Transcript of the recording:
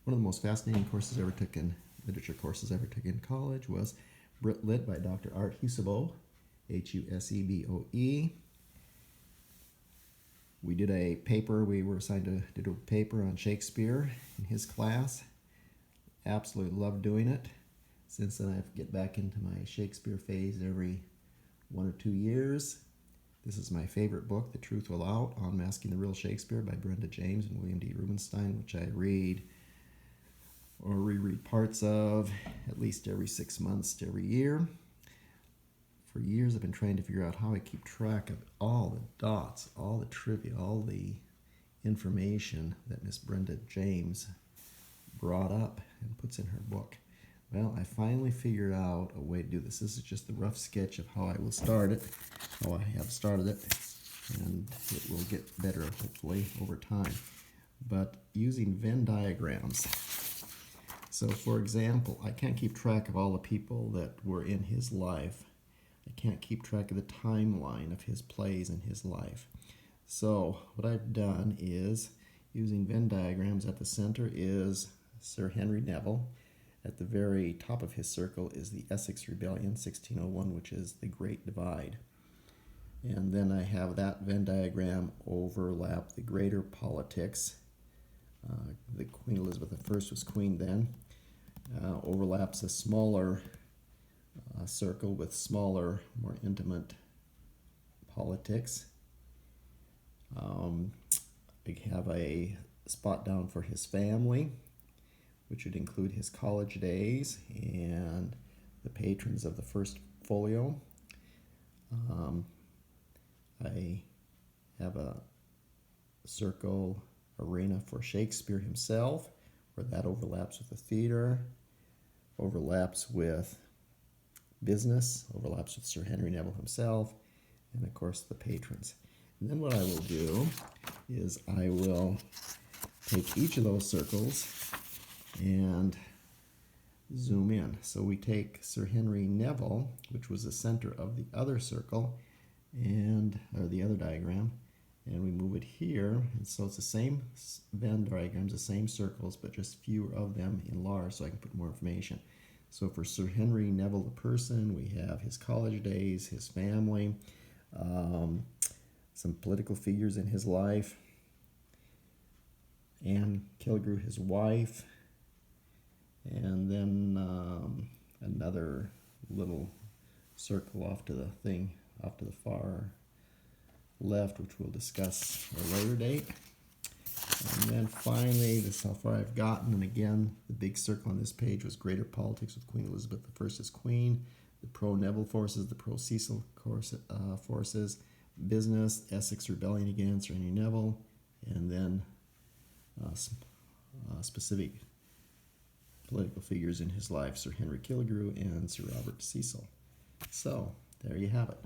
One of the most fascinating courses I ever took in literature courses I ever took in college was Brit Lit by Dr. Art Huseboe, Huseboe. We did a paper, we were assigned to do a paper on Shakespeare in his class. Absolutely loved doing it. Since then I get back into my Shakespeare phase every 1 or 2 years. This is my favorite book, The Truth Will Out, Unmasking the Real Shakespeare by Brenda James and William D. Rubenstein, which I read or reread parts of at least every 6 months to every year. For years I've been trying to figure out how I keep track of all the dots, all the trivia, all the information that Miss Brenda James brought up and puts in her book. Well, I finally figured out a way to do this. This is just the rough sketch of how I will start it, how I have started it, and it will get better hopefully over time. But using Venn diagrams. So for example, I can't keep track of all the people that were in his life. I can't keep track of the timeline of his plays in his life. So what I've done is, using Venn diagrams, at the center is Sir Henry Neville. At the very top of his circle is the Essex Rebellion, 1601, which is the Great Divide. And then I have that Venn diagram overlap the greater politics. The Queen Elizabeth I was queen then. Overlaps a smaller circle with smaller, more intimate politics. I have a spot down for his family, which would include his college days and the patrons of the first folio. I have a circle arena for Shakespeare himself, where that overlaps with the theater, overlaps with business, overlaps with Sir Henry Neville himself, and of course the patrons. And then what I will do is I will take each of those circles and zoom in. So we take Sir Henry Neville, which was the center of the other circle, or the other diagram, and we move it here. And so it's the same Venn diagrams, the same circles, but just fewer of them enlarged so I can put more information. So for Sir Henry Neville, the person, we have his college days, his family, some political figures in his life, Anne Killigrew, his wife, and then another little circle off to the far left, which we'll discuss at a later date. And then finally, this is how far I've gotten. And again, the big circle on this page was greater politics with Queen Elizabeth I as queen, the pro-Neville forces, the pro-Cecil forces, business, Essex Rebellion against Sir Henry Neville, and then specific political figures in his life, Sir Henry Killigrew and Sir Robert Cecil. So, there you have it.